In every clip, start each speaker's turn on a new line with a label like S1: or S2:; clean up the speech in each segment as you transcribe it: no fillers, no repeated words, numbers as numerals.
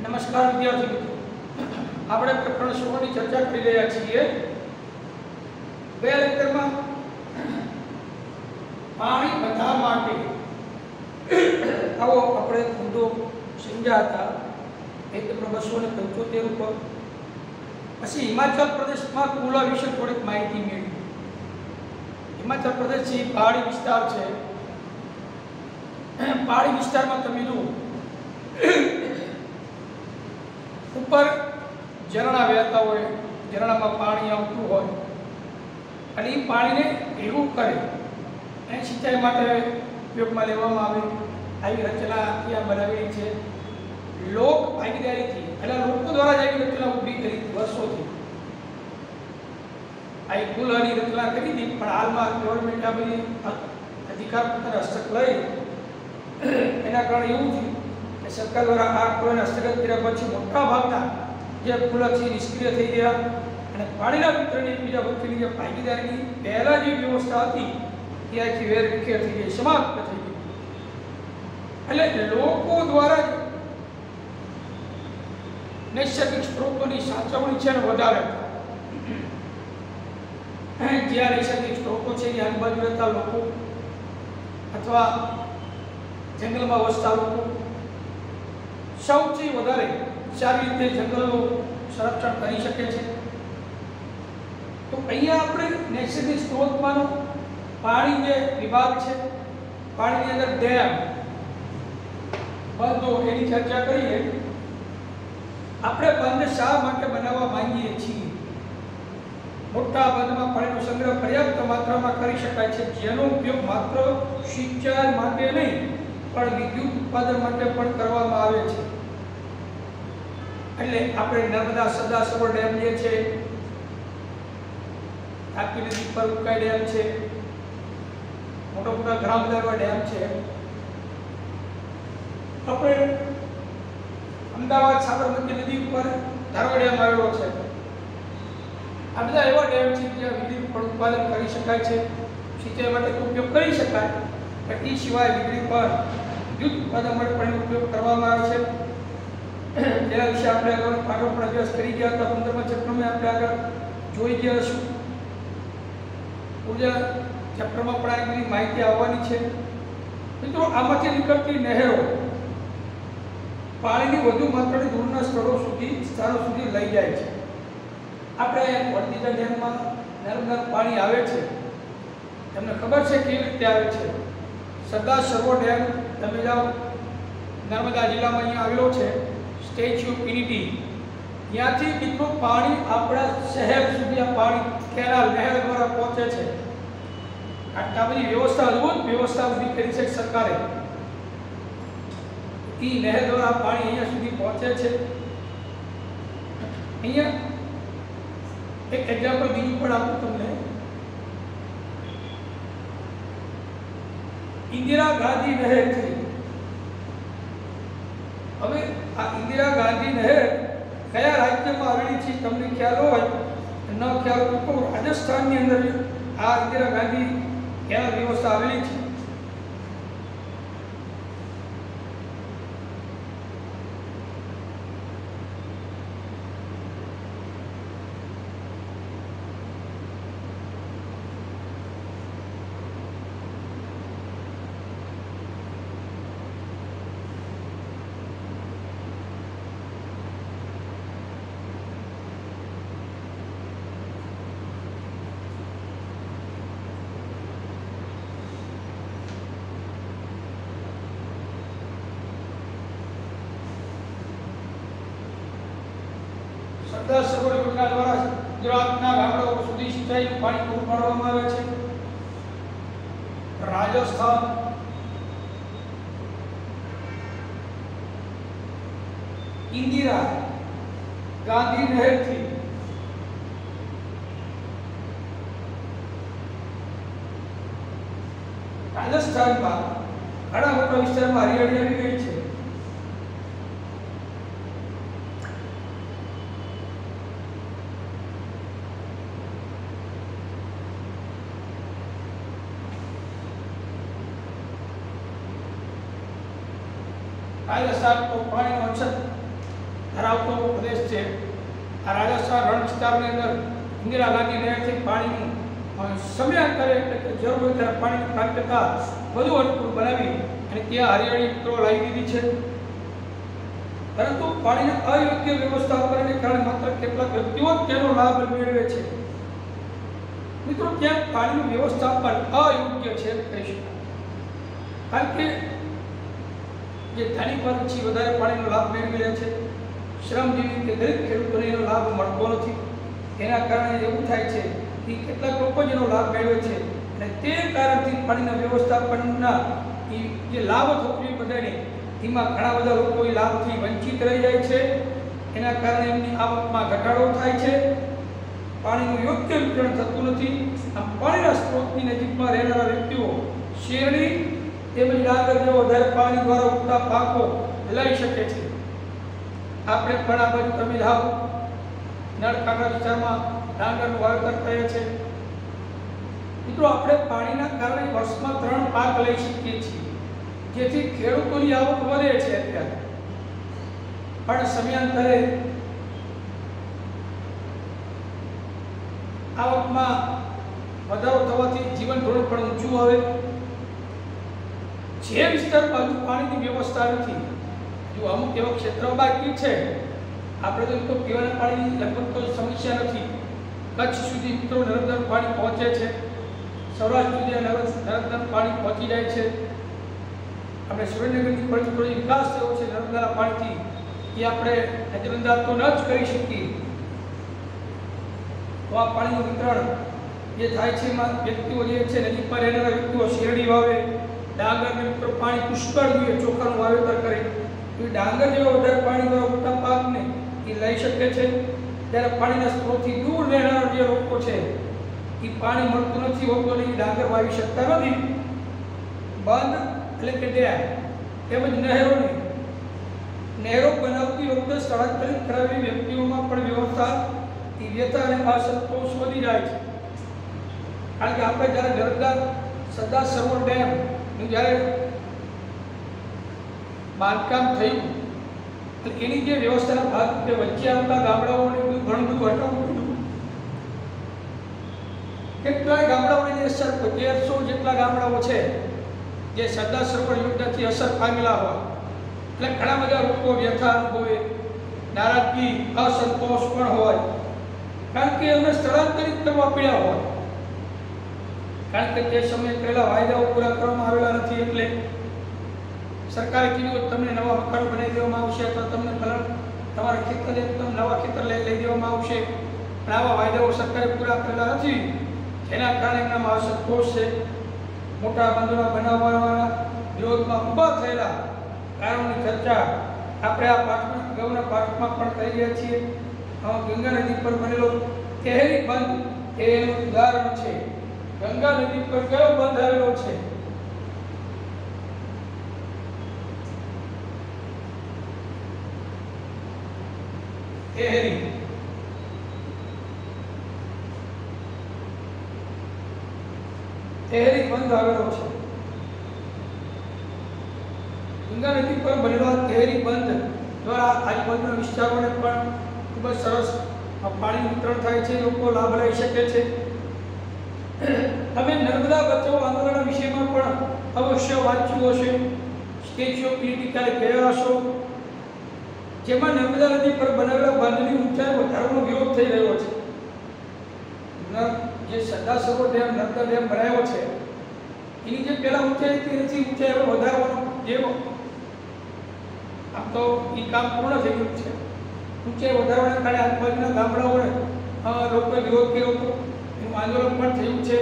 S1: નમસ્કાર વિદ્યાર્થી મિત્રો, આપણે પ્રકરણ 16 ની ચર્ચા કરી રહ્યા છીએ. ગયા લેક્ચરમાં પાણી બધા માટે આવો આપણે મુદ્દો સમજ્યા હતા. એક નંબર 275 ઉપર. પછી હિમાચલ પ્રદેશમાં કુલા વિશે થોડીક માહિતી મેળવી. હિમાચલ પ્રદેશ છે પહાડી વિસ્તાર છે. પહાડી વિસ્તારમાં તમે જુઓ ઉપર ઝરણા વહેતા હોય, ઝરણામાં પાણી આવતું હોય અને એ પાણીને ભેગું કરે અને સિંચાઈ માટે ઉપયોગમાં લેવામાં આવે. આવી રચના ત્યાં બનાવેલી છે લોક ભાગીદારીથી, એટલે લોકો દ્વારા જ આવી રચના ઊભી કરી હતી વર્ષોથી. આ કુલની રચના કરી હતી, પણ હાલમાં ગવર્મેન્ટ આ બધી અધિકાર પોતાના હસ્તક લઈ એના કારણે એવું થયું કે સરકાર દ્વારા આ કુલને હસ્તગત કર્યા પછી મોટા ભાગના જે કુલ છે નિષ્ક્રિય થઈ ગયા અને પાણીના વિતરણની એકબીજા વચ્ચેની જે ભાગીદારીની પહેલા જે વ્યવસ્થા હતી તે આખી વેર વિખેર થઈ ગઈ, સમાપ્ત થઈ ગઈ. એટલે લોકો દ્વારા જ નૈસર્ગિક સ્ત્રોતોની સાચવણી છે ને વધારે જ્યાં નૈસર્ગિક સ્ત્રોતો છે એની આજુબાજુ રહેતા લોકો અથવા જંગલમાં વસતા લોકો સૌથી વધારે સારી રીતે જંગલનું સંરક્ષણ કરી શકે છે. તો અહીંયા આપણે નૈસર્ગિક સ્ત્રોતમાંનો પાણી જે વિભાગ છે, પાણીની અંદર ડેમ, બંધો એની ચર્ચા કરીએ. આપણે બંધ શા માટે બનાવવા માંગીએ છીએ? મોટા બંધમાં પાણીનો સંગ્રહ પર્યાપ્ત માત્રામાં કરી શકાય છે, જેનો ઉપયોગ માત્ર સિંચાઈ માટે નહીં પણ વિદ્યુત ઉત્પાદન માટે પણ કરવામાં આવે છે. એટલે આપણે નર્મદા સરદાર સરોવર ડેમ જે છે, તાપી નદી પર ઉકાઈ ડેમ છે, મોટા મોટા ઘણા બધા એવા ડેમ છે. આપણે અમદાવાદ સાબરમતી નદી ઉપર ધારો ડેમ આવેલો છે. આ બધા એવા ડેમ છે જ્યાં વીજળી પણ ઉત્પાદન કરી શકાય છે, સિંચાઈ માટે ઉપયોગ કરી શકાય. પણ એ સિવાય વીજળી પર વિદ્યુત ઉત્પાદન માટે પણ ઉપયોગ કરવામાં આવે છે. તેના વિશે આપણે આગળ પાઠો પણ અભ્યાસ કરી ગયા હતા. 15મા ચેપ્ટરમાં આપણે આગળ જોઈ ગયા છું. ઉર્જા ચેપ્ટરમાં પણ આ બધી માહિતી આવવાની છે. મિત્રો, આમાંથી નીકળતી નહેરો પાણીની વધુ માત્રાની દૂરના સ્થળો સુધી લઈ જાય છે. આપણે વડનગર ડેમમાં નર્મદા પાણી આવે છે, તમને ખબર છે કેવી રીતે આવે છે? સરદાર સરોવર ડેમ તમે જાઓ, નર્મદા જિલ્લામાં અહીંયા આવેલો છે, સ્ટેચ્યુ ઓફ યુનિટી. ત્યાંથી મિત્રો પાણી આપણા શહેર સુધી આ પાણી કેનાલ નહેર દ્વારા પહોંચે છે. આટલા બધી વ્યવસ્થા, અદભુત વ્યવસ્થા ઊભી કરી છે સરકારે. એ નહેર દ્વારા પાણી અહીંયા સુધી પહોંચે છે. અહીંયા એક એક્ઝામ્પલ બીજું પણ આપું તમને. ઇન્દિરા ગાંધી નહેર થઈ. હવે આ ઇન્દિરા ગાંધી નહેર કયા રાજ્યમાં આવેલી છે તમને ખ્યાલ હોય, ન ખ્યાલ હોય તો રાજસ્થાનની અંદર આ ઇન્દિરા ગાંધી કેનાલ વ્યવસ્થા આવેલી છે. સરદાર સરોવર યોજના દ્વારા ગુજરાતના ગામડાઓ સુધી સિંચાઈનું પાણી પૂરું પાડવામાં આવે છે. રાજસ્થાન, ઇન્દિરા ગાંધી નહેરથી રાજસ્થાનમાં ઘણા મોટા વિસ્તારમાં હરિયાળી આવી ગઈ છે. રાજસ્થાન તો પાણીનો અછત ધરાવતો પ્રદેશ છે. આ રાજસ્થાન રણ વિસ્તારની અંદર ઇન્દિરા ગાંધી નહેરથી પાણીનું સમયાંતરે એટલે કે જરૂર હોય ત્યારે પાણીની પ્રાપ્યતા વધુ અનુકૂળ બનાવી અને ત્યાં હરિયાળી મિત્રો લાવી દીધી છે. પરંતુ પાણીના અયોગ્ય વ્યવસ્થાપનને કારણે માત્ર કેટલાક વ્યક્તિઓ તેનો લાભ મેળવે છે. મિત્રો, ત્યાં પાણીનું વ્યવસ્થાપન અયોગ્ય છે કહી શકાય. કારણ કે જે ધનિક વર્ગ છે વધારે પાણીનો લાભ મેળવી લે છે, શ્રમજીવી કે ગરીબ ખેડૂતોને એનો લાભ મળતો નથી. એના કારણે એવું થાય છે કે કેટલાક લોકો જેનો લાભ મેળવે છે અને તે કારણથી પાણીના વ્યવસ્થાપનના જે લાભ થતો બધાને એમાં ઘણા બધા લોકો એ લાભથી વંચિત રહી જાય છે. એના કારણે એમની આવકમાં ઘટાડો થાય છે. પાણીનું યોગ્ય વિતરણ થતું નથી. આમ પાણીના સ્ત્રોતની નજીકમાં રહેનારા વ્યક્તિઓ શેરડી તેમજ ડાંગર જેવા વધારે પાણી દ્વારા ઉગતા પાકો લઈ શકે છે. આપણે પણ આ બાજુ તમે જાઓ નળકાંઠા વિસ્તારમાં ડાંગરનું વાવેતર કરીએ છીએ. મિત્રો, આપણે પાણીના કારણે વર્ષમાં 3 પાક લઈ શકીએ છીએ, જેથી ખેડૂતોની આવક વધે છે. અત્યારે પણ સમયાંતરે આવકમાં વધારો થવાથી જીવન ધોરણ પણ ઊંચું આવે. જે વિસ્તાર બાજુ પાણીની વ્યવસ્થા નથી, જો અમુક એવા ક્ષેત્રો બાકી છે, આપણે તો પીવાના પાણીની લગભગ તો સમસ્યા નથી. કચ્છ સુધી મિત્રો નર્મદાનું પાણી પહોંચે છે, સૌરાષ્ટ્ર સુધી નર્મદાનું પાણી પહોંચી જાય છે. આપણે સુરેન્દ્રનગરની પણ થોડી વિકાસ થયો છે નર્મદાના પાણીથી, એ આપણે નજરઅંદાજ તો ન જ કરી શકીએ. તો આ પાણીનું વિતરણ જે થાય છે એમાં વ્યક્તિઓ જે છે નજીકમાં રહેનારા વ્યક્તિઓ શેરડી વાવે, ડાંગરને મિત્રો પાણી પુષ્કળ જોઈએ, ચોખાનું વાવેતર કરે, તો ડાંગર જેવા વધારે પાણી દ્વારા ઉગતા પાકને એ લઈ શકે છે. ત્યારે પાણીના સ્ત્રોતથી દૂર રહેનારા જે લોકો છે એ પાણી મળતું નથી હોતું અને એ ડાંગર વાવી શકતા નથી. બંધ એટલે કે ડેમ તેમજ નહેરો બનાવતી વખતે સ્થળાંતરિત કરાવેલી વ્યક્તિઓમાં પણ વ્યવસ્થા વ્યથા અને અસંતોષ વધી જાય છે. કારણ કે આપણે જ્યારે નર્મદા સરદાર સરોવર ડેમનું જ્યારે બાંધકામ થયું એટલે એની જે વ્યવસ્થાના ભાગરૂપે વચ્ચે આવતા ગામડાઓને ઘણું બધું હટાવવું પડ્યું. કેટલાય ગામડાઓની અસર 1300 જેટલા ગામડાઓ છે જે સરદાર સરોવર યોજનાથી અસર પામેલા હોય, એટલે ઘણા બધા લોકો વ્યથા અનુભવે, નારાજગી, અસંતોષ પણ હોય. કારણ કે એમને સ્થળાંતરિત કરવા પડ્યા હોય, કારણ કે તે સમયે કરેલા વાયદાઓ પૂરા કરવામાં આવેલા નથી. એટલે સરકારે કીધું તમને નવા મકાનો બનાવી દેવામાં આવશે અથવા તમને તમારા ખેતર નવા ખેતર લઈ દેવામાં આવશે, પણ આવા વાયદાઓ સરકારે પૂરા કરેલા નથી. જેના કારણે એમનામાં અસંતોષ છે. મોટા બંધોના બનાવવાના વિરોધમાં ઊભા થયેલા કારણોની ચર્ચા આપણે આ પાઠમાં અગાઉના પાઠમાં પણ કરી રહ્યા છીએ. ગંગા નદી પર બનેલો કેહરી બંધ એ એનું ઉદાહરણ છે. ગંગા નદી પર કયો બંધ આવેલો છે? કેહરી. કેહરી બંધ આવેલો છે. ગંગા નદી પર બનેલો કેહરી બંધ દ્વારા આજુબાજુના વિસ્તારોને પણ ખૂબ જ સરસ પાણીનું વિતરણ થાય છે, લોકો લાભ લઈ શકે છે. તમે નર્મદા બચાવો આંદોલન વિષયમાં પણ અવશ્ય વાંચ્યું હશે. સ્ટેચ્યુ ઓફ યુનિટી ક્યારે ગયા હશો, જેમાં નર્મદા નદી પર બનાવેલા બંધની ઊંચાઈ વધારવાનો વિરોધ થઈ રહ્યો છે. જે સરદાર સરોવર ડેમ નર્મદા ડેમ બનાવ્યો છે એની જે પહેલા ઊંચાઈ હતી એની ઊંચાઈ હવે વધારવાનો જેવો આમ તો એ કામ પૂર્ણ થઈ ગયું છે. ઊંચાઈ વધારવાના કારણે આજુબાજુના ગામડાઓને લોકોએ વિરોધ કર્યો હતો, એનું આંદોલન પણ થયું છે.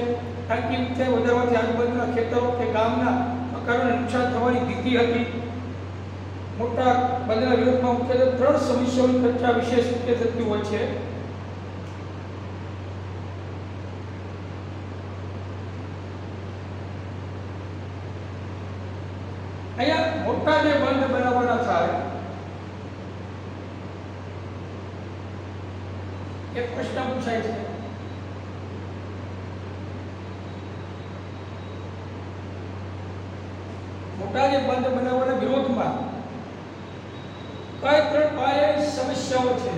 S1: કારણ કે ઊંચાઈ વધારવાથી આજુબાજુના ખેતરો કે ગામના મકાનોને નુકસાન થવાની ભીતિ હતી. મોટા બંધના વિરોધમાં મુખ્યત્વે 3 સમસ્યાઓની ચર્ચા વિશેષ રીતે થતી હોય છે. અહીંયા મોટા જે બંધ બનાવવાના થાય એક પ્રશ્ન પૂછાય છે, મોટા જે બંધ બનાવવાના વિરોધમાં કઈ 3 પાયાની સમસ્યાઓ છે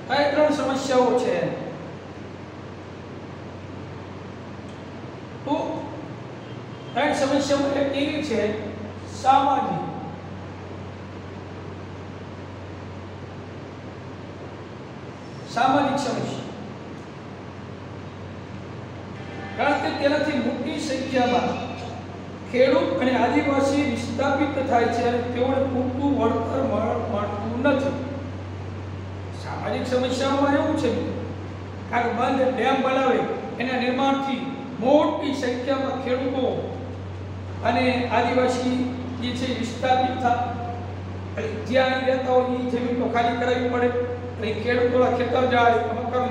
S1: કઈ ત્રણ સમસ્યાઓ છે તો ત્રણ સમસ્યાઓ એક એવી છે સામાજિક સમસ્યા કારણ કે તેનાથી મોટી સંખ્યામાં ખેડૂત અને આદિવાસી વિસ્થાપિત થાય છે અને તેઓને પૂરતું વળતર મળતું નથી સામાજિક સમસ્યાઓમાં એવું છે કારણ કે બંધ ડેમ બનાવે એના નિર્માણથી મોટી સંખ્યામાં ખેડૂતો અને આદિવાસી જે છે વિસ્થાપિત થાય જ્યાં રહેતા હોય એ જમીન તો ખાલી કરાવવી પડે એટલે ખેડૂતોના ખેતર જાય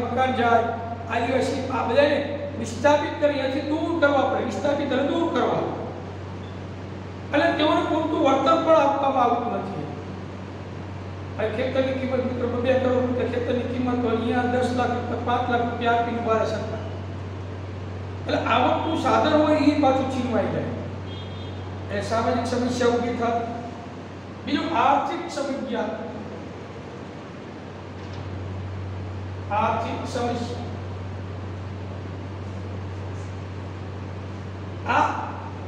S1: મકાન જાય આદિવાસી આ બધાને વિસ્થાપિત કરી અહીંથી દૂર કરવા પડે વિસ્થાપિત અને દૂર કરવા અને તેઓને પૂરતું વળતર પણ આપવામાં આવતું નથી અને ખેતરની કિંમત મિત્રો 2 કરોડ રૂપિયા ખેતરની કિંમત તો અહીંયા 10 લાખ રૂપિયા 5 લાખ રૂપિયા આપીને ઉભા શકતા એટલે આવકનું સાધન હોય એ પાછું છીનવાઈ જાય એ સામાજિક સમસ્યા ઊભી થાય બીજું આર્થિક સમસ્યા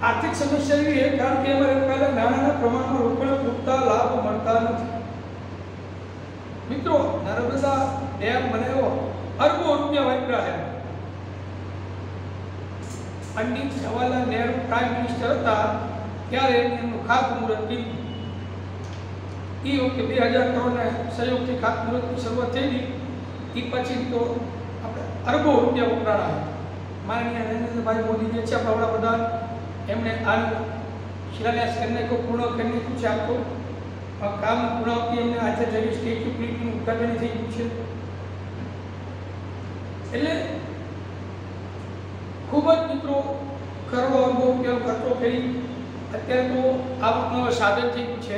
S1: આર્થિક સમસ્યા એવી છે કારણ કે એમાં રોકાયેલા નાના પ્રમાણમાં રોકડ પૂરતા લાભ મળતા નથી મિત્રો નર્મદા ડેમ બનાવ્યો અરબો રૂપિયા વાપર્યા છે પંડિત જવાહરલાલ નહેરુ પ્રાઇમ મિનિસ્ટર હતા ત્યારે એમનું ખાતમુહૂર્ત કર્યું એ વખતે 2000 કરોડના સહયોગથી ખાતમુહૂર્તની શરૂઆત થઈ એ પછી તો આપણે અરબો રૂપિયા વપરાયા માનનીય નરેન્દ્રભાઈ મોદી જે છે આપણા વડાપ્રધાન એમણે આનું શિલાન્યાસ કરી નાખ્યો પૂર્ણ કરી નાખ્યું છે આખું કામ પૂર્ણાવતી એમને આજે જઈ સ્ટેચ્યુ ઓફ યુનિટીનું ઉદ્ઘાટન થઈ ગયું છે એટલે ખૂબ જ મિત્રો કરોડો અરબો રૂપિયાનો ખર્ચો કરી અત્યારે તો આવકનું સાધન થઈ ગયું છે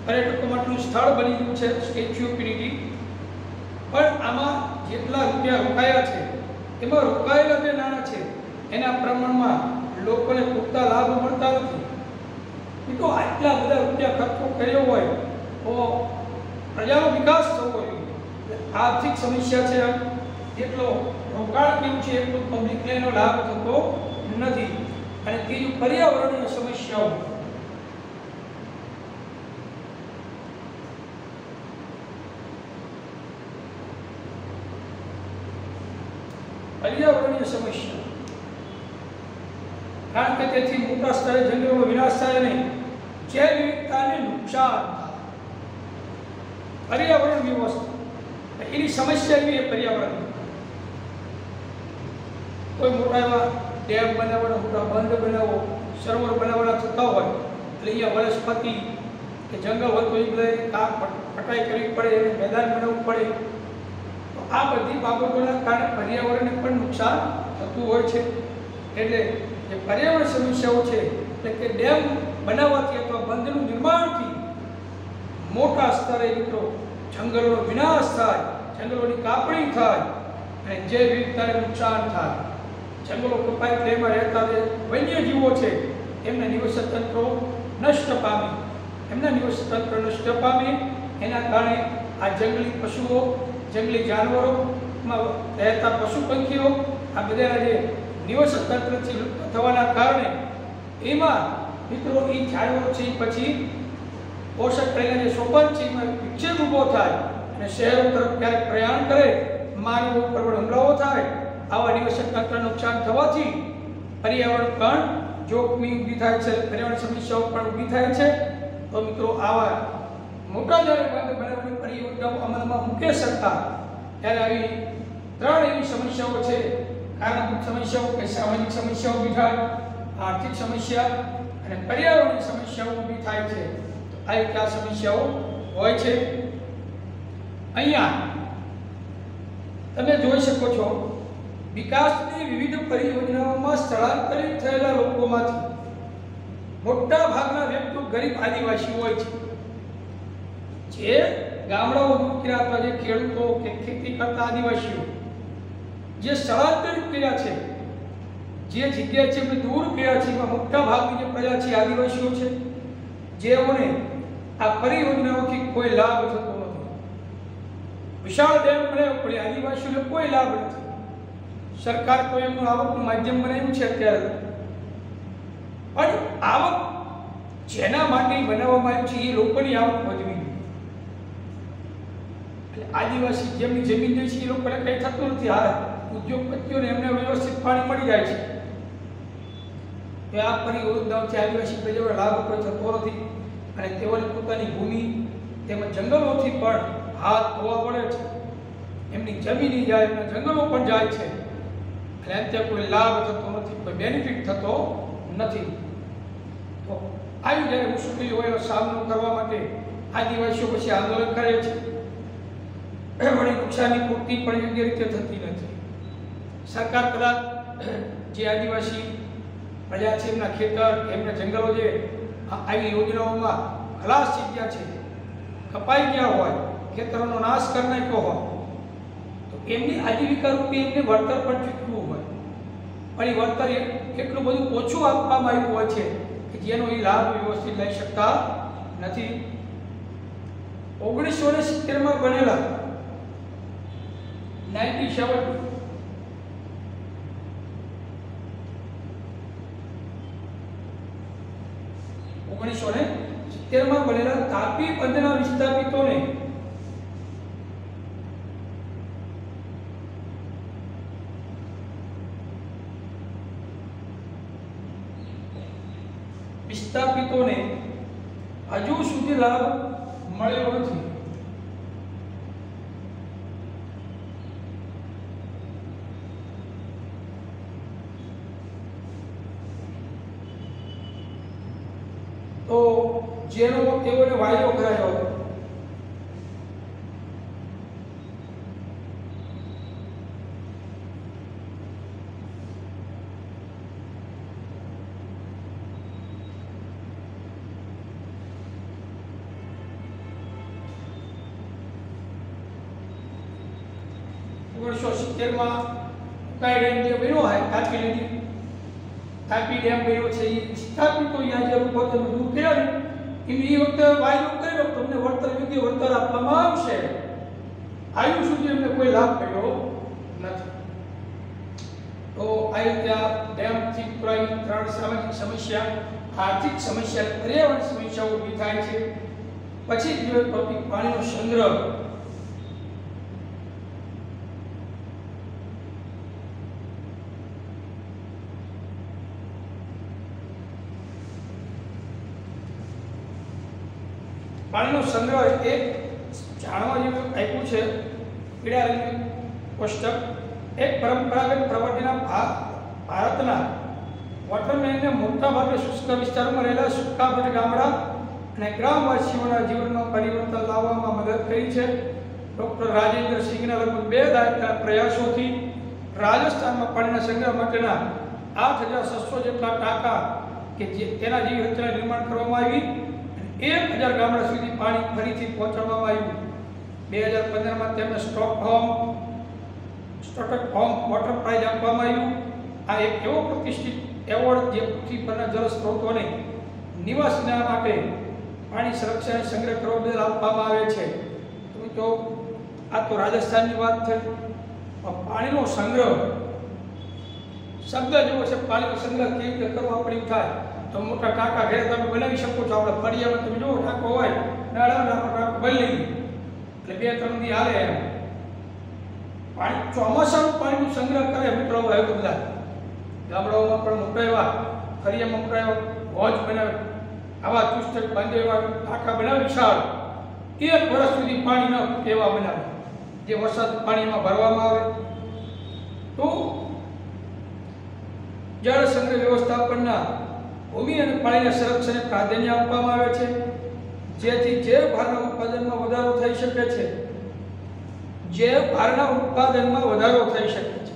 S1: પર્યટકો માટેનું સ્થળ બની ગયું છે સ્ટેચ્યુ ઓફ યુનિટી પણ આમાં જેટલા રૂપિયા રોકાયા છે એમાં રોકાયેલા જે નાણાં છે એના પ્રમાણમાં લોકોને પૂરતા લાભ મળતા નથી મિત્રો આટલા બધા રૂપિયા ખર્ચો કર્યો હોય તો પ્રજાનો વિકાસ થવો જોઈએ આર્થિક સમસ્યા છે જેટલો રોકાણ કર્યું છે એટલું પબ્લિકને એનો લાભ થતો નથી અને ત્રીજું પર્યાવરણીય સમસ્યાઓ સમસ્યા કારણ કે તેથી મોટા સ્તરે જંગલોનો વિનાશ થાય નહીં જૈવ વિવિધતાને નુકસાન થાય પર્યાવરણ વ્યવસ્થા એની સમસ્યા એવી પર્યાવરણ કોઈ મોટા એવા ડેમ બનાવવાના મોટા બંધ બનાવો સરોવર બનાવવાના થતા હોય એટલે અહીંયા વનસ્પતિ કે જંગલ હોય તો એ બધા કટાઈ કરવી પડે એને મેદાન બનાવવું પડે તો આ બધી બાબતોના કારણે પર્યાવરણને પણ નુકસાન થતું હોય છે એટલે જે પર્યાવરણ સમસ્યાઓ છે એટલે કે ડેમ બનાવવાથી અથવા બંધનું નિર્માણથી મોટા સ્તરે મિત્રો જંગલોનો વિનાશ થાય જંગલોની કાપણી થાય અને જૈવ વિવિધતાને નુકસાન થાય જંગલો કપાય એટલે એમાં રહેતા જે વન્યજીવો છે એમના નિવાસ તંત્રો નષ્ટ પામે એમના નિવાસ તંત્ર નષ્ટ પામે એના કારણે આ જંગલી પશુઓ જંગલી જાનવરોમાં રહેતા પશુ પંખીઓ આ બધાના જે નિવાસ તંત્રથી લુપ્ત થવાના કારણે એમાં મિત્રો એ જાનવરો છે પછી પોષક રહેલા જે સોપાન છે એમાં વિક્ષેપ ઊભો થાય અને શહેરો તરફ ક્યારેક પ્રયાણ કરે માનવો ઉપર પણ હુમલાઓ થાય આવા નિવાસ તંત્ર નુકસાન થવાથી પર્યાવરણ પણ જોખમી ઊભી થાય છે પર્યાવરણ સમસ્યાઓ પણ ઊભી થાય છે તો મિત્રો આવા મોટા જ્યારે બંધ બનાવવાની પરિયોજનાઓ અમલમાં મૂકે સરકાર ત્યારે આવી ત્રણ એવી સમસ્યાઓ છે કારણભૂત સમસ્યાઓ કે સામાજિક સમસ્યાઓ ઊભી થાય આર્થિક સમસ્યા અને પર્યાવરણની સમસ્યાઓ ઊભી થાય છે આ એક આ સમસ્યાઓ હોય છે અહીંયા તમે જોઈ શકો છો વિકાસની વિવિધ પરિયોજનાઓમાં સ્થળાંતરિત થયેલા લોકોમાંથી મોટા ભાગના વ્યક્તિઓ ગરીબ આદિવાસી હોય છે જે ગામડાઓ દૂર કર્યા હતા, જે ખેડૂતો કે ખેતી કરતા આદિવાસીઓ જે સ્થળાંતરિત કર્યા છે, જે જગ્યા છે એ દૂર કર્યા છે, એમાં મોટા ભાગની જે પ્રજા છે આદિવાસીઓ છે, જેઓને આ પરિયોજનાઓથી કોઈ લાભ થતો નથી. વિશાળ ડેમ બનાવ્યો પણ આદિવાસીઓને કોઈ લાભ નથી. સરકાર તો એમનું આવકનું માધ્યમ બનાવ્યું છે અત્યારે, પણ આવક જેના માટે બનાવવામાં આવ્યું છે એ લોકોની આવક વધવી. આદિવાસી જેમની જમીન જે છે એ લોકોને કંઈ થતું નથી. હા, ઉદ્યોગપતિઓને એમને વ્યવસ્થિત પાણી મળી જાય છે. આ પરિયોજનાઓથી આદિવાસી પ્રજાઓને લાભ કોઈ થતો નથી અને તેઓને પોતાની ભૂમિ તેમજ જંગલોથી પણ હાથ ધોવા પડે છે. એમની જમીન જાય, એમના જંગલો પણ જાય છે અને અંતે કોઈ લાભ થતો નથી, કોઈ બેનિફિટ થતો નથી. તો આવી જ્યારે મુશ્કેલી હોય એનો સામનો કરવા માટે આદિવાસીઓ પછી આંદોલન કરે છે. વળી નુકસાનની પૂર્તિ પણ યોગ્ય રીતે થતી નથી. સરકાર કદાચ જે આદિવાસી પ્રજા છે એમના ખેતર, એમના જંગલો જે આવી યોજનાઓમાં ખલાસ થઈ ગયા છે, કપાઈ ગયા હોય, ખેતરોનો નાશ કરી નાખ્યો હોય, તો એમની આજીવિકા રૂપે એમને વળતર પણ ચૂકવવું હોય, પણ એ વળતર એટલું બધું ઓછું આપવામાં આવ્યું હોય છે કે જેનો એ લાભ વ્યવસ્થિત લઈ શકતા નથી. 1970માં બનેલા 1970માં બનેલા તાપી બંધના વિસ્થાપિતોને હજુ સુધી લાભ મળ્યો નથી. તો જેનો તેઓને વાયદો કરાયો હતો ઉકાઈ ડેમ જે બન્યો હોય તાપી ડેમ બન્યો છે, એ સ્થાપિતો અહીંયા જે લોકો તમે દૂર કર્યા ને એની એ વખતે વાયદો કર્યો તમને વળતર યોગ્ય વળતર આપવામાં આવશે. આયુ સુધી એમને કોઈ લાભ મળ્યો નથી. તો આ રીતે આ ડેમથી ત્રણ સામાજિક સમસ્યા, આર્થિક સમસ્યા, પર્યાવરણ સમસ્યાઓ ઊભી થાય છે. પછી બીજો ટોપિક પાણીનો સંગ્રહ. પાણીનો સંગ્રહ એ જાણવા જેવું આપ્યું છે પીળા રંગનું કોષ્ટક. એક પરંપરાગત પ્રવૃત્તિના ભારતના વોટરમેનને મોટાભાગે શુષ્ક વિસ્તારોમાં રહેલા સુકાભટ ગામડા અને ગ્રામવાસીઓના જીવનમાં પરિવર્તન લાવવામાં મદદ કરી છે. ડૉક્ટર રાજેન્દ્ર સિંહના લગભગ 2 દાયકાના પ્રયાસોથી રાજસ્થાનમાં પાણીના સંગ્રહ માટેના 8600 જેટલા ટાંકા કે તેના જેવી રચના નિર્માણ કરવામાં આવી. 1000 ગામડા સુધી પાણી ફરીથી પહોંચાડવામાં આવ્યું. 2015માં તેમને સ્ટોકહોમ વોટર પ્રાઇઝ આપવામાં આવ્યું. આ એક એવો પ્રતિષ્ઠિત એવોર્ડ જે પૃથ્વી પરના જળ સ્ત્રોતોને નિવાસીના માટે પાણી સંરક્ષણ અને સંગ્રહ કરવા બદલ આપવામાં આવે છે. તો આ તો રાજસ્થાનની વાત થઈ. પાણીનો સંગ્રહ શબ્દ જેવો છે, પાણીનો સંગ્રહ કેવી રીતે કરવો આપણી થાય તો મોટા ટાંકા ઘરે તમે બનાવી શકો છો. આપણે ફળિયામાં તમે જુઓ ટાંકો હોય, નાળાનો ટાંકો બદલી એટલે 2-3 દી હાલે એમ. પાણી ચોમાસાનું પાણીનો સંગ્રહ કરે મિત્રો હવે તો બધા ગામડાઓમાં પણ મોટા એવા ફળિયામાં મોટા એવા હોજ બનાવે, આવા ચુસ્ત બાંધે એવા ટાંકા બનાવે વિશાળ. 1 વર્ષ સુધી પાણી ન એવા બનાવે જે વરસાદ પાણીમાં ભરવામાં આવે. તો જળ સંગ્રહ વ્યવસ્થાપનના ભૂમિ અને પાણીના સંરક્ષણને પ્રાધાન્ય આપવામાં આવે છે, જેથી જૈવ ભારના ઉત્પાદનમાં વધારો થઈ શકે છે. જૈવ ભારના ઉત્પાદનમાં વધારો થઈ શકે છે.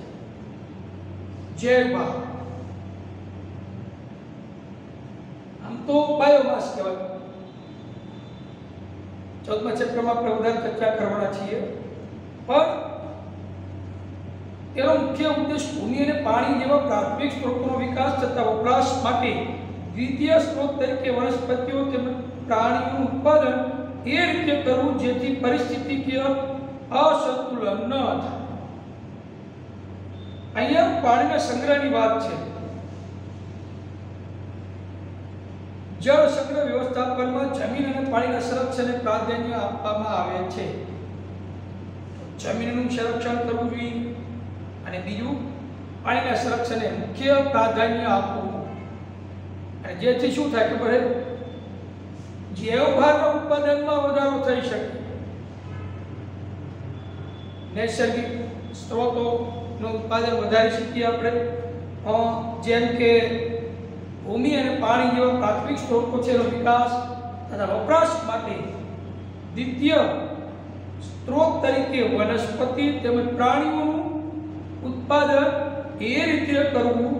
S1: જૈવ ભાર આમ તો બાયોમાસ કહેવાય. 14મા ચેપ્ટરમાં આપણે વધારે ચર્ચા કરવાના છીએ, પણ તેનો મુખ્ય ઉદ્દેશ ભૂમિ અને પાણી જેવા પ્રાથમિક સ્ત્રોતોનો વિકાસ તથા વપરાશ માટે દ્વિતીય સ્ત્રોત તરીકે વનસ્પતિઓ તેમજ પ્રાણીઓનું ઉત્પાદન એ રીતે કરવું જેથી પરિસ્થિતિકીય અસંતુલન ન થાય. અહીંયા પાણીના સંગ્રહની વાત છે. જળ સંગ્રહ વ્યવસ્થાપનમાં જમીન અને પાણીના સંરક્ષણને પ્રાધાન્ય આપવામાં આવે છે. જમીનનું સંરક્ષણ કરવું જોઈએ અને બીજું પાણીના સંરક્ષણને મુખ્ય પ્રાધાન્ય આપવું. અને જેથી શું થાય કે ભરે જૈવભારના ઉત્પાદનમાં વધારો થઈ શકે, નૈસર્ગિક સ્ત્રોતોનું ઉત્પાદન વધારી શકીએ આપણે, જેમ કે ભૂમિ અને પાણી જેવા પ્રાથમિક સ્ત્રોતો છે એનો વિકાસ તથા વપરાશ માટે દ્વિતીય સ્ત્રોત તરીકે વનસ્પતિ તેમજ પ્રાણીઓનું ઉત્પાદન એ રીતે કરવું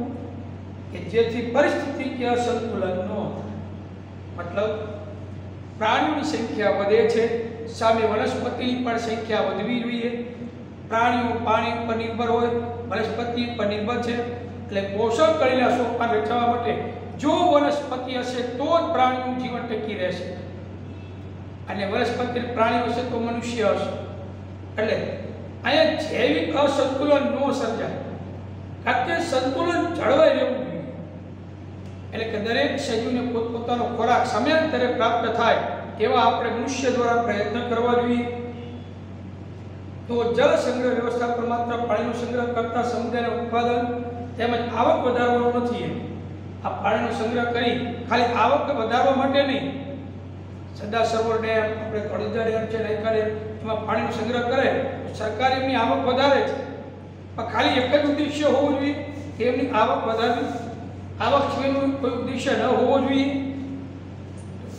S1: કે જેથી પરિસ્થિતિકીય સંતુલન ન થાય. મતલબ પ્રાણીઓની સંખ્યા વધે છે, સામે વનસ્પતિની પણ સંખ્યા વધવી જોઈએ. પ્રાણીઓ પાણી પર નિર્ભર હોય, વનસ્પતિ પર નિર્ભર છે, એટલે પોષણ કરેલા સોપાન રચવા માટે જો વનસ્પતિ હશે તો જ પ્રાણીનું જીવન ટકી રહેશે, અને વનસ્પતિ પ્રાણીઓ હશે તો મનુષ્ય હશે. એટલે અહીંયા જૈવિક અસંતુલન ન સર્જાય, કારણ કે સંતુલન જળવાઈ રહેવું જોઈએ. એટલે કે દરેક સજીવને પોતપોતાનો ખોરાક સમયાંતરે પ્રાપ્ત થાય એવા આપણે મનુષ્ય દ્વારા પ્રયત્ન કરવા જોઈએ. તો જળ સંગ્રહ વ્યવસ્થાપન માત્ર પાણીનો સંગ્રહ કરતા સમુદાયના ઉત્પાદન તેમજ આવક વધારવાનો નથી. આ પાણીનો સંગ્રહ કરી ખાલી આવક વધારવા માટે નહીં. સરદાર સરોવર ડેમ, આપણે તળીજા ડેમ છે, નૈકા ડેમ, એમાં પાણીનો સંગ્રહ કરે સરકાર એમની આવક વધારે છે, પણ ખાલી એક જ ઉદ્દેશ્ય હોવું જોઈએ કે એમની આવક વધારવી, આવક સિવાયનું કોઈ ઉદ્દેશ્ય ન હોવો જોઈએ.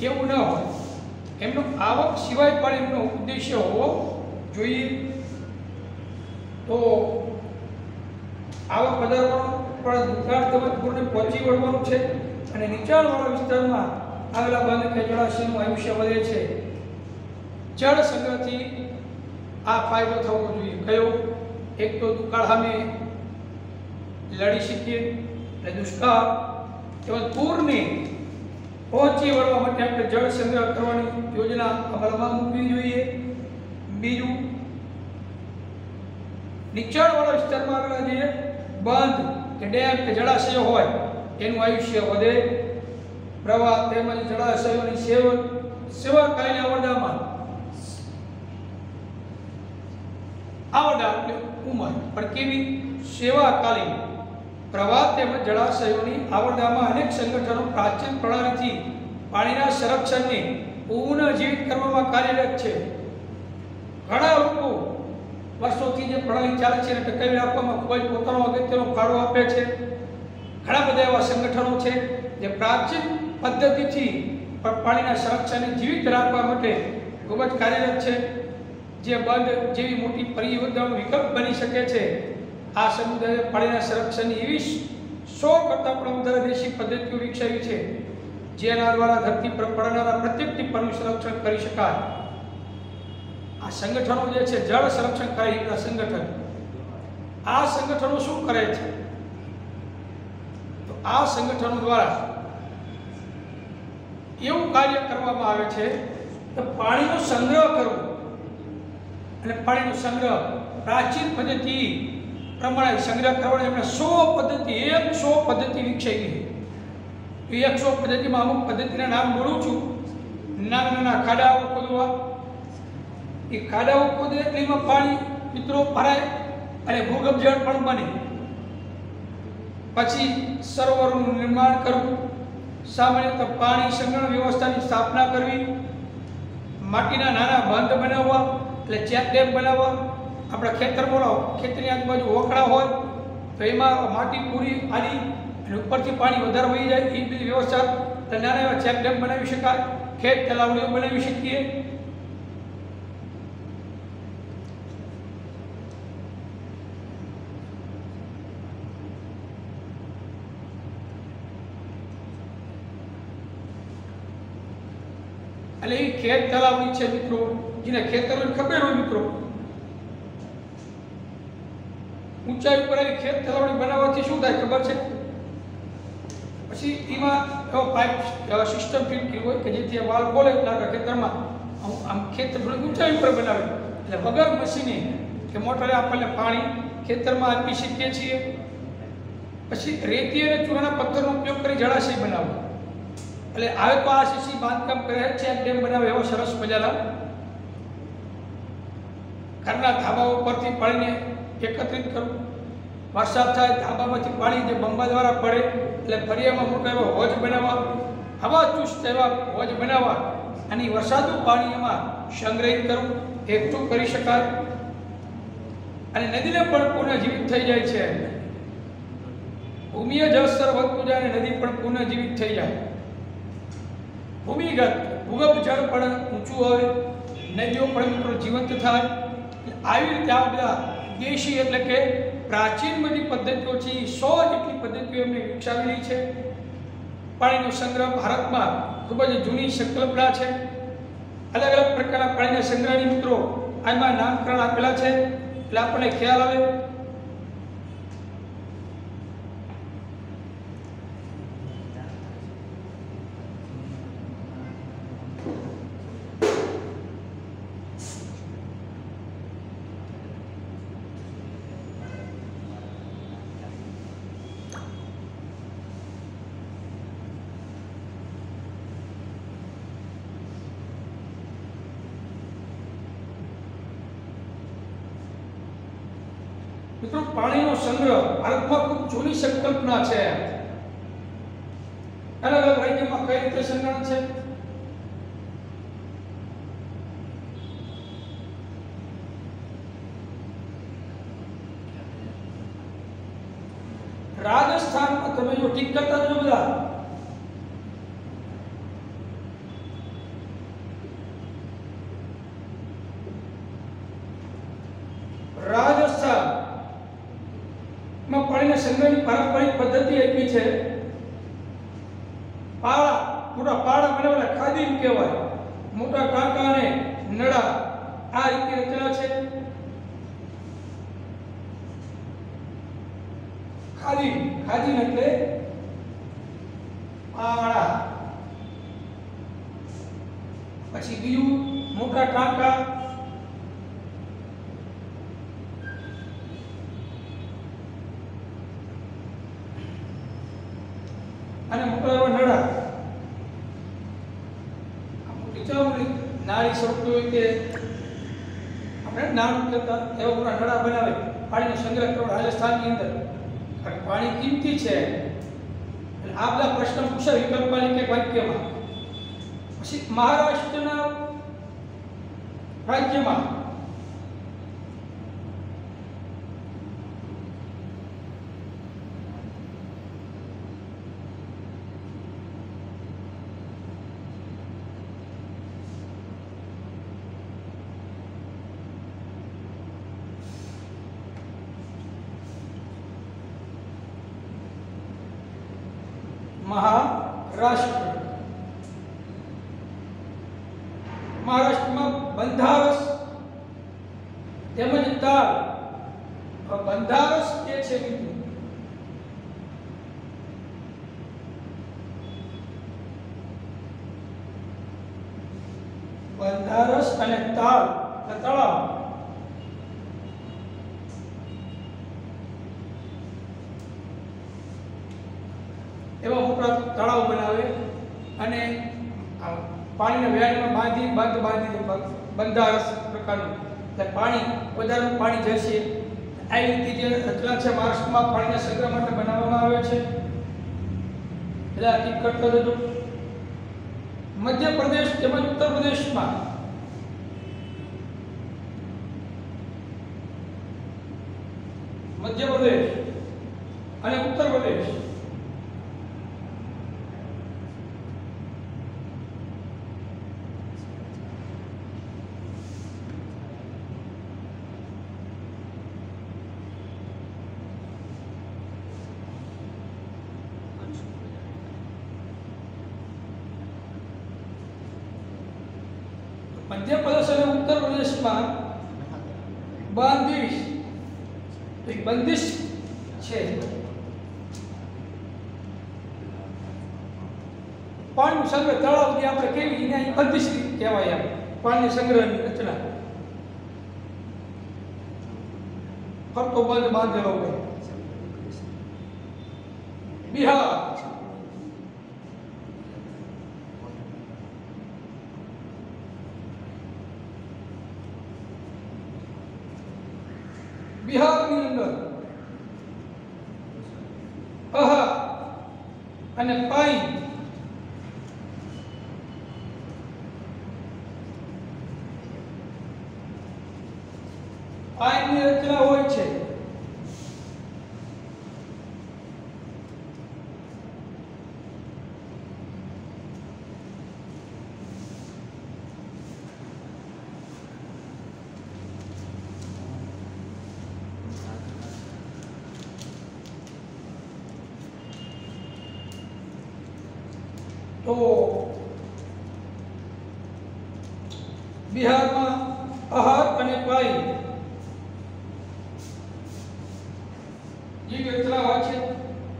S1: એવું ન હોય, એમનો આવક સિવાય પણ એમનો ઉદ્દેશ્ય હોવો જોઈએ. તો આવક વધારવાનો પણ દુકાળ તેમજ પૂરને પહોંચી વળવાનું છે, અને નીચાણવાળા વિસ્તારમાં આવેલા બંધ કે જળાશયનું આયુષ્ય વધે છે. જળ સંગ્રહથી આ ફાયદો થવો જોઈએ. કયો? એક તો દુકાળ સામે લડી શકીએ, એટલે દુષ્કાળ તેમજ પૂરને પહોંચી વળવા માટે આપણે જળ સંગ્રહ કરવાની યોજના અમલમાં મૂકવી જોઈએ. બીજું, નીચાણવાળા વિસ્તારમાં આવેલા જે બંધ કે ડેમ કે જળાશયો હોય એનું આયુષ્ય વધે. પ્રવાહ તેમજ જળાશયોની સેવાકાલીન આવરદામાં આવરદા એટલે ઉંમર પણ કેવી સેવાકાલીન પ્રવાહ તેમજ જળાશયોની આવરદામાં અનેક સંગઠનો પ્રાચીન પ્રણાલીથી પાણીના સંરક્ષણને પુનઃજીવિત કરવામાં કાર્યરત છે. ઘણા લોકો વર્ષોથી જે પ્રણાલી ચાલે છે એને ટકાવી રાખવામાં ખૂબ જ પોતાનો અગત્યનો ફાળો આપે છે. ઘણા બધા એવા સંગઠનો છે જે પ્રાચીન પદ્ધતિથી પાણીના સંરક્ષણને જીવિત રાખવા માટે ખૂબ જ કાર્યરત છે. જે બંધ જેવી મોટી પરિયોજનાનો વિકલ્પ બની શકે છે. આ સમુદાયે પાણીના સંરક્ષણની એવી 100 કરતાં પણ વધારે દેશી પદ્ધતિઓ વિકસાવી છે જેના દ્વારા ધરતી પર પડનારા પ્રત્યેક ટીપાનું સંરક્ષણ કરી શકાય. આ સંગઠનો જે છે જળ સંરક્ષણ કાર્યના સંગઠન, આ સંગઠનો શું કરે છે? તો આ સંગઠનો દ્વારા એવું કાર્ય કરવામાં આવે છે કે પાણીનો સંગ્રહ કરવો, અને પાણીનો સંગ્રહ પ્રાચીન પદ્ધતિ પ્રમાણે સંગ્રહ કરવાનો એમણે 100 પદ્ધતિ વિકસાવી. 100 પદ્ધતિમાં અમુક પદ્ધતિના નામ બોલું છું. નાના નાના ખાડાઓ ખોદવા, એ ખાડાઓ ખોદે એટલે એમાં પાણી મિત્રો ભરાય અને ભૂગર્ભ જળ પણ બને. પછી સરોવરનું નિર્માણ કરવું, સામાન્યતઃ પાણી સંગ્રહ વ્યવસ્થાની સ્થાપના કરવી, માટીના નાના બંધ બનાવવા એટલે ચેક ડેમ બનાવવા. આપણા ખેતરમાં ખેતરની આજુબાજુ વોકડા હોય તો એમાં માટી પૂરી આડી અને ઉપરથી પાણી વધારે વહી જાય એ બધી વ્યવસ્થા, નાના એવા ચેક ડેમ બનાવી શકાય, ખેત તલાવડીઓ બનાવી શકીએ. એટલે એ ખેત તલાવડી છે મિત્રો, જેને ખેતરોની ખબર હોય મિત્રો, ઊંચાઈ ઉપર આવી ખેત તલાવડી બનાવવાથી શું થાય ખબર છે? પછી એમાં એવો પાઇપ સિસ્ટમ ફિટ કર્યું હોય કે જેથી વાલ બોલે લાગે ખેતરમાં આમ ખેતર થોડી ઊંચાઈ ઉપર બનાવે, એટલે વગર મશીને કે મોટરે આપણને પાણી ખેતરમાં આપી શકીએ છીએ. પછી રેતી અને ચૂનાના પથ્થરનો ઉપયોગ કરી જળાશય બનાવો. એટલે આવે તો આ સીસી બાંધકામ કરે છે, આ ડેમ બનાવે એવો સરસ મજાના ઘરના ધાબા ઉપરથી પાણીને એકત્રિત કરવું. વરસાદ થાય ધાબામાંથી પાણી જે બંબા દ્વારા પડે એટલે ફરિયામાં મોટા એવા હોજ બનાવવા, હવા ચુસ્ત એવા હોજ બનાવવા અને વરસાદનું પાણી એમાં સંગ્રહિત કરવું, એકઠું કરી શકાય. અને નદીને પણ પુનઃજીવિત થઈ જાય છે. ભૂમિય જળસ્તર વધતું જાય અને નદી પણ પુનઃજીવિત થઈ જાય. ભૂગર્ભ જળ પણ ઊંચું આવે, નદીઓ પણ મિત્રો જીવંત થાય. આવી રીતે આ બધા દેશી એટલે કે પ્રાચીન બધી પદ્ધતિઓ છે, 100 જેટલી પદ્ધતિઓ એમને વિકસાવેલી છે. પાણીનો સંગ્રહ ભારતમાં ખૂબ જ જૂની સંકલ્પના છે. અલગ અલગ પ્રકારના પાણીના સંગ્રહની મિત્રો આમાં નામકરણ આપેલા છે, એટલે આપણને ખ્યાલ આવે. મિત્રો પાણીનો સંગ્રહ ભારતમાં ખૂબ જૂની સંકલ્પના છે. અલગ અલગ રાજ્યમાં કઈ રીતે સંગ્રહ છે? રાજસ્થાનમાં તમે જો ઠીક કરતા જો બધા રાજસ્થાન માં પાણીના સંગ્રહની પારંપરિક પદ્ધતિ આપી છે. પાળા, મોટા પાળા બનાવેલા ખાદી કહેવાય, મોટા ટાંકા અને નળા આ રીતે રચના છે. ખાદી એટલે પાળા. પછી બીજું મોટા ટાંકા, અને મોટા એવા નળા. નાળી સ્વરૂપ હોય કે આપણે નાનું કરતા એવા મોટા નળા બનાવે પાણીનો સંગ્રહ કરવા રાજસ્થાનની અંદર. પાણી કિંમતી છે એટલે આ બધા પ્રશ્ન પૂછે વિકલ્પમાં કે વાક્યમાં. પછી મહારાષ્ટ્રના રાજ્યમાં મહારાષ્ટ્રમાં બંધારસ તેમજ તાલ. બંધારસ જે છે મિત્રો બંધારસ અને તાલ તળાવ એવા મોટા તળાવ બનાવે અને પાણીના વેણમાં બાંધી બંધારસ પ્રકારનું, એટલે પાણી વધારાનું પાણી જશે. આવી રીતે જે રચના છે મહારાષ્ટ્રમાં પાણીના સંગ્રહ માટે બનાવવામાં આવે છે. એટલે આ ટીક કરતો જજો. મધ્યપ્રદેશ તેમજ ઉત્તર પ્રદેશમાં મધ્યપ્રદેશ અને ઉત્તર પ્રદેશ मध्य प्रदेश और उत्तर प्रदेश में बंदिश एक बंदिश है। पानी संग्रह तलाव की આપણે કેવી એને બંદિશ કહેવાય એમ પાણી સંગ્રહની રચના ફરતો બંધ બાંધેલો હોય। बिहार बिहार ની અંદર અહા અને પાઈ પાઈની રચના હોય છે। तो बिहार में आहार અને પાઈ જે રચના હોય છે।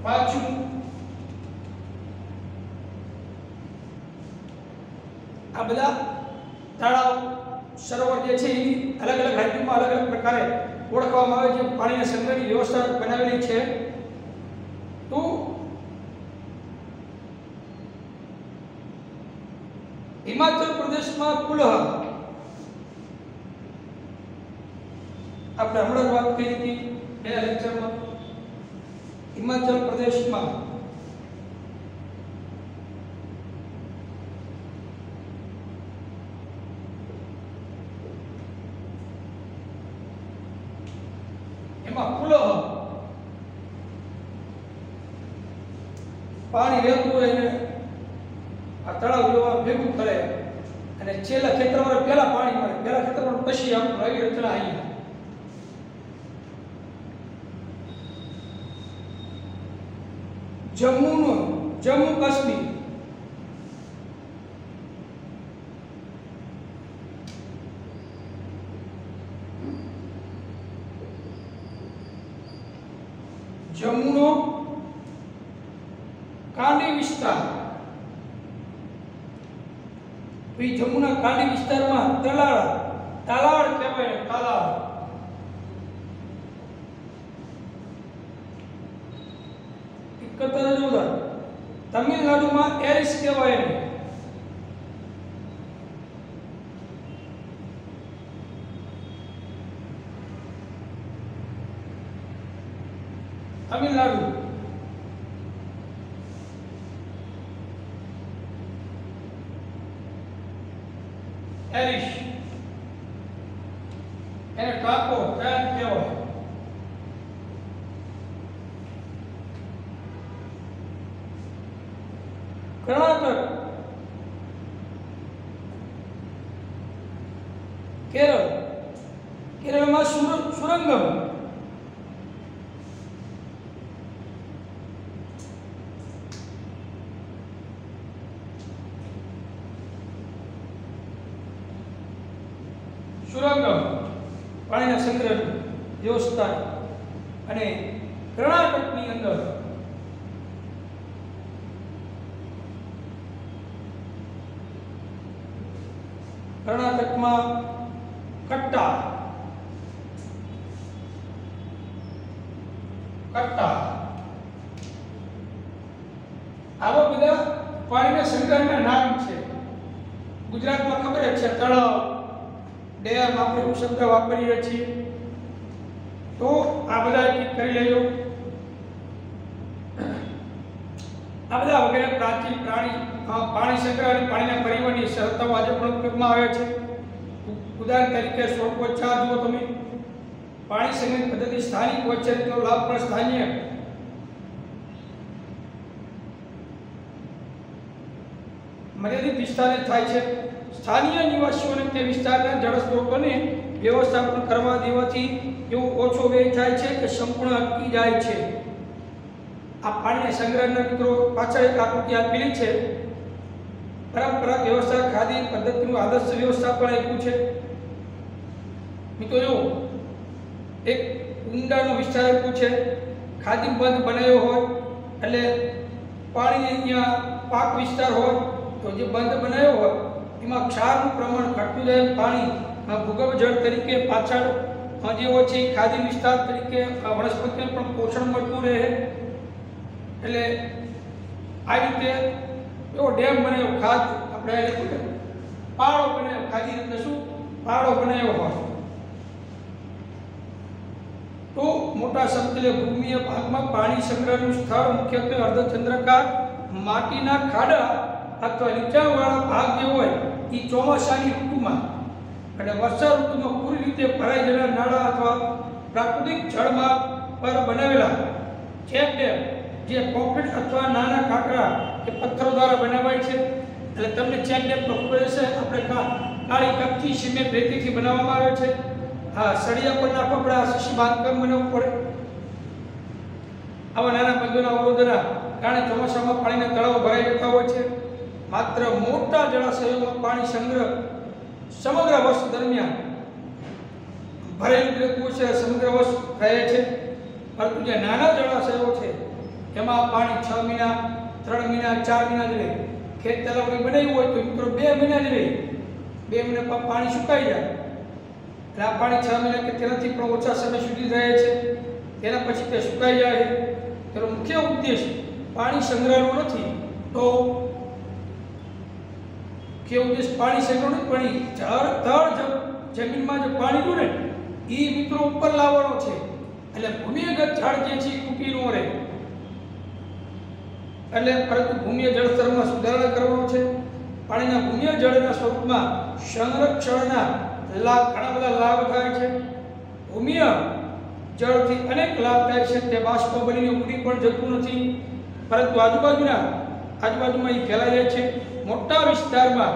S1: પાછું આ બધા તળાવ સરોવર જે છે એની અલગ અલગ રાજ્યોમાં અલગ અલગ પ્રકારે ઓળખવામાં આવે છે। પાણીના સંગ્રહની વ્યવસ્થા બનાવેલી છે। તો हिमाचल प्रदेश में कुल्ह आपने हमणां बात करी थी पहला लेक्चर में। हिमाचल प्रदेश में एमां कुल्ह पानी वहेतुं होय ने आ तळाव जेवा भेगुं करे अने छेल्ला खेतरमां पेला पाणी मळे पेला खेतरमां पछी आम रवी रचना आई। जम्मू काश्मीर जम्मूनो कांडी विस्तार जम्मूना कांडी विस्तार में तलाड़ तलाड़ कहेवाय तलाड़ तमिलनाडु में एरिस कहेवाय तमिलनाडु एरिश एने टाको क्या कहेवाय। कर्नाटक केरल केरल में सुरंगम सुरंगम पानी संग्रह व्यवस्था अने कर्नाटक नी अंदर कर्नाटक में कट्टा कट्टा आवा बधा पानी संग्रहना नाम छे। गुजरात में खबर है तलाव डेम आपणे शब्द वापरीए छीए तो आ बधा एक करी लेजो। आ बधा वगैरह प्राचीन पाणी संग्रह અને પાણીના પરિવહનની શરતો આજે પણ ઉપયોગમાં આવે છે। ઉદાહરણ તરીકે 16.4 જુઓ તમે પાણી સંગ્રહ પદ્ધતિ સ્થાનિક વૈચારિકો લાભ પર સ્થાનીય મર્યાદિત વિસ્તારને થાય છે। સ્થાનિય નિવાસીઓને તે વિસ્તારના જળ સ્ત્રોતોને વ્યવસ્થાપન કરવા દેવાથી એવો ઓછો વ્યય થાય છે કે સંપૂર્ણ અટકી જાય છે। આ પાણીના સંગ્રહના મિત્રો પાછળ એક આકૃતિ આપેલી છે। પરંપરાગત વ્યવસ્થા ખાદી પદ્ધતિનું આદર્શ વ્યવસ્થાપન આપ્યું છે. મિત્રો જો એક ઊંડાનો વિસ્તાર આપ્યું છે. ખાદી બંધ બનાવ્યો હોય એટલે પાણી અહીંયા પાક વિસ્તાર હોય તો જે બંધ બનાવ્યો હોય એમાં ક્ષારનું પ્રમાણ ઘટતું જાય. પાણી ભૂગર્ભ જળ તરીકે પાછળ જે હોય છે ખાદી વિસ્તાર તરીકે વનસ્પતિને પણ પોષણ મળતું રહે. એટલે આ રીતે એવો ડેમ બનાવ્યો, ખાદ આપણે પાળો બનાવ્યો, ખાદી એટલે શું પાળો બનાવ્યો હોય તો મોટા સમતલીય ભૂમિય ભાગમાં પાણી સંગ્રહનું સ્થળ મુખ્યત્વે અર્ધચંદ્રાકાર માટીના ખાડા અથવા નીચાણવાળા ભાગ જે હોય એ ચોમાસાની ઋતુમાં અને વર્ષા ઋતુમાં પૂરી રીતે ભરાઈ ગયેલા નાળા અથવા પ્રાકૃતિક જળમાં પર બનાવેલા ચેક ડેમ જે કોન્ક્રીટ અથવા નાના કાંકરા કે પથ્થરો દ્વારા બનાવાય છે. એટલે તમને ચેક ડેમ તો ખબર હશે, આપણે કાળી કપચી સિમેન્ટ રેતીથી બનાવવામાં આવે છે. હા, સળિયા પર નાખવા પડે, આરસીસી બાંધકામ બનાવવું પડે. આવા નાના બંધોના અવરોધના કારણે ચોમાસામાં પાણીના તળાવો ભરાઈ જતા હોય છે. માત્ર મોટા જળાશયોમાં પાણી સંગ્રહ સમગ્ર વર્ષ દરમિયાન ભરેલું રહેતું છે, સમગ્ર વર્ષ રહે છે. પરંતુ જે નાના જળાશયો છે એમાં પાણી 6 મહિના, 3 મહિના, 4 મહિના જ રહે. ખેત તલાવડી બનાવ્યું હોય તો મિત્રો 2 મહિના જ રહે. 2 મહિના પાણી સુકાઈ જાય. એટલે આ પાણી 6 મહિના કે તેનાથી પણ ઓછા સમય સુધી રહે છે. તેના પછી તે સુકાઈ જાય. તેનો મુખ્ય ઉદ્દેશ પાણી સંગ્રહનો નથી. તો મુખ્ય ઉદ્દેશ પાણી સંગ્રહનો પણ તળ જમીનમાં જે પાણી રહ્યું ને એ મિત્રો ઉપર લાવવાનો છે. એટલે ભૂમિગત જળ જે છે તૂટી ન રહે. એટલે પરંતુ ભૂમિય જળ સ્તરમાં સુધારણા કરવાનો છે. પાણીના ભૂમિય જળના સ્વરૂપમાં સંરક્ષણના ઘણા બધા લાભ થાય છે. ભૂમિય જળથી અનેક લાભ થાય છે. તે બાષ્પ બનીને ઉડી પણ જતું નથી, પરંતુ આજુબાજુમાં એ ફેલાઈ જાય છે. મોટા વિસ્તારમાં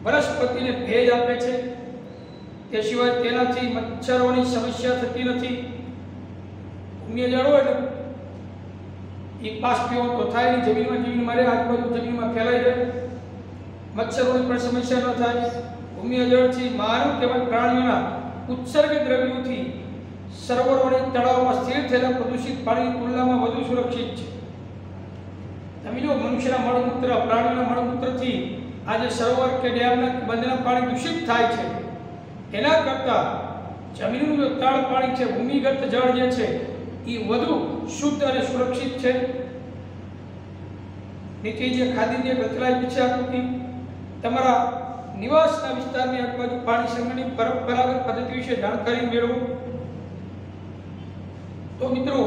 S1: વનસ્પતિને ભેજ આપે છે. તે સિવાય તેનાથી મચ્છરોની સમસ્યા થતી નથી. ભૂમિય જળ હોય એટલે એ બાષ્પીભવન તો થાય નહીં, જમીનમાં રહે, આજુબાજુ જમીનમાં ફેલાઈ જાય. મચ્છરોની પણ સમસ્યા ન થાય. ભૂમિય જળથી માનવ તેમજ પ્રાણીઓના ઉત્સર્ગ દ્રવ્યોથી સરોવરો અને તળાવોમાં સ્થિર થયેલા પ્રદૂષિત પાણીની તુલનામાં વધુ સુરક્ષિત છે. તમે જો મનુષ્યના મળમૂત્ર, પ્રાણીઓના મળમૂત્રથી આજે સરોવર કે ડેમના બંધના પાણી દૂષિત થાય છે, એના કરતાં જમીનનું જે તળ પાણી છે, ભૂમિગત જળ જે છે એ વધુ શુદ્ધ અને સુરક્ષિત છે. નીચે જે ખાદીની રચલાઈ છે આકૃતિ, તમારા નિવાસના વિસ્તારની આજુબાજુ પાણી સંગ્રહની પરંપરાગત પદ્ધતિ વિશે જાણકારી મેળવો. તો મિત્રો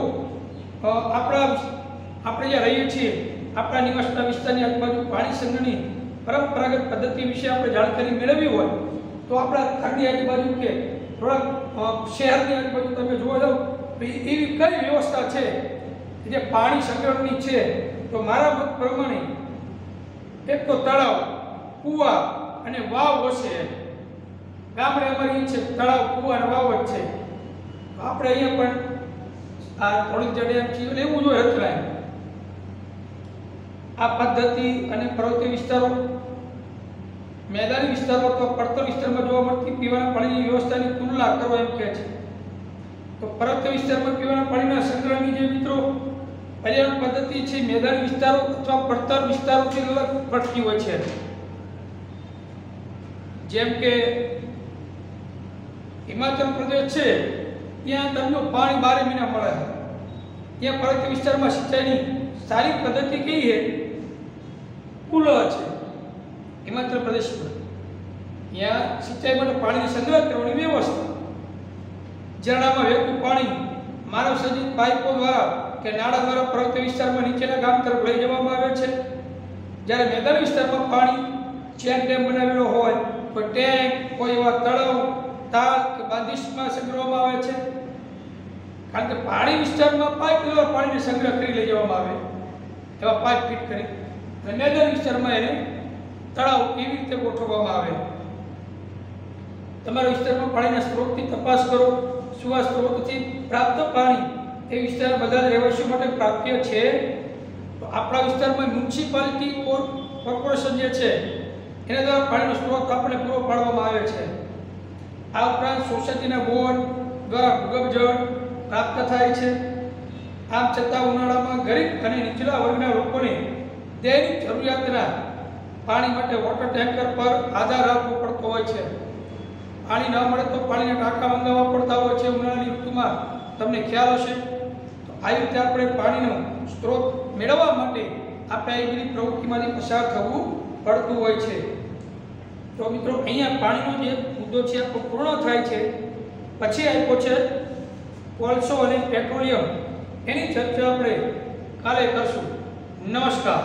S1: આપણે જ્યાં રહીએ છીએ આપણા નિવાસના વિસ્તારની આજુબાજુ પાણી સંગ્રહની પરંપરાગત પદ્ધતિ વિશે આપણે જાણકારી મેળવવી હોય તો આપણા ઘરની આજુબાજુ કે થોડાક શહેરની આજુબાજુ તમે જોવા જાઓ તો એવી કઈ વ્યવસ્થા છે જે પાણી સંગ્રહની છે. તો મારા મત પ્રમાણે એક તો તળાવ, કૂવા અને વાવ હશે. ગામડે અમારી છે તળાવ, કૂવા અને વાવ જ છે. આપણે અહીંયા પણ આ થોડીક જગ્યાએ છીએ એવું જોઈએ રચલાય. આ પદ્ધતિ અને પર્વતીય વિસ્તારો, મેદાની વિસ્તારો અથવા પડતર વિસ્તારમાં જોવા મળતી પીવાના પાણીની વ્યવસ્થાની તુલના કરો એમ કહે છે. તો પર્વતીય વિસ્તારમાં પીવાના પાણીના સંગ્રહની જે મિત્રો પર્યાવરણ પદ્ધતિ છે મેદાની વિસ્તારો અથવા પડતર વિસ્તારોથી અલગ પડતી હોય છે. જેમ કે હિમાચલ પ્રદેશ છે ત્યાં તમને પાણી 12 મહિના મળે. ત્યાં પર્વતીય વિસ્તારમાં સિંચાઈની સારી પદ્ધતિ કઈ છે? કુલર છે. હિમાચલ પ્રદેશમાં ત્યાં સિંચાઈ માટે પાણીનો સંગ્રહ કરવાની વ્યવસ્થા. ઝરણામાં વહેતું પાણી માનવ સર્જિત પાઇપો દ્વારા કે નાળા દ્વારા પર્વતીય વિસ્તારમાં નીચેના ગામ તરફ લઈ જવામાં આવે છે. જ્યારે મેદાની વિસ્તારમાં પાણી ચેક ડેમ બનાવેલો હોય તો ટેન્ક, કોઈ એવા તળાવ, તાલ કે બાંધીશમાં સંગ્રહવામાં આવે છે. કારણ કે પહાડી વિસ્તારમાં પાઇપ દ્વારા પાણીને સંગ્રહ કરી લઈ જવામાં આવે, એવા પાઇપ ફિટ કરી. અને મેદાની વિસ્તારમાં એને તળાવ કેવી રીતે ગોઠવવામાં આવે. તમારા વિસ્તારમાં પાણીના સ્ત્રોતની તપાસ કરો. શું આ સ્ત્રોતથી પ્રાપ્ત પાણી એ વિસ્તારના બધા જ રહેવાસીઓ માટે પ્રાપ્ય છે? તો તો આપણા વિસ્તારમાં મ્યુનિસિપાલિટી કોર્પોરેશન જે છે એના દ્વારા પાણીનો સ્ત્રોત આપણને પૂરો પાડવામાં આવે છે. આ ઉપરાંત સોસાયટીના બોર દ્વારા ભૂગર્ભ જળ પ્રાપ્ત થાય છે. આમ છતાં ઉનાળામાં ગરીબ અને નીચલા વર્ગના લોકોને દૈનિક જરૂરિયાતના પાણી માટે વોટર ટેન્કર પર આધાર રાખવો પડતો હોય છે. પાણી ન મળે તો પાણીના ટાંકા મંગાવવા પડતા હોય છે ઉનાળાની ઋતુમાં, તમને ખ્યાલ હશે. તો આવી રીતે આપણે પાણીનો સ્ત્રોત મેળવવા માટે આપણે આવી બધી પ્રવૃત્તિમાંથી પસાર થવું પડતું હોય છે. તો મિત્રો અહીંયા પાણીનો જે મુદ્દો છે આ પૂર્ણ થાય છે. પછી આપ્યો છે કોલસો અને પેટ્રોલિયમ. એની ચર્ચા આપણે કાલે કરશું. નમસ્કાર.